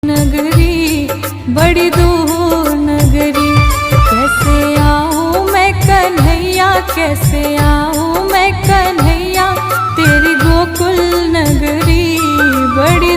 नगरी बड़ी दूर नगरी। कैसे आऊँ मैं कन्हैया, कैसे आऊँ मैं कन्हैया, तेरी गोकुल नगरी बड़ी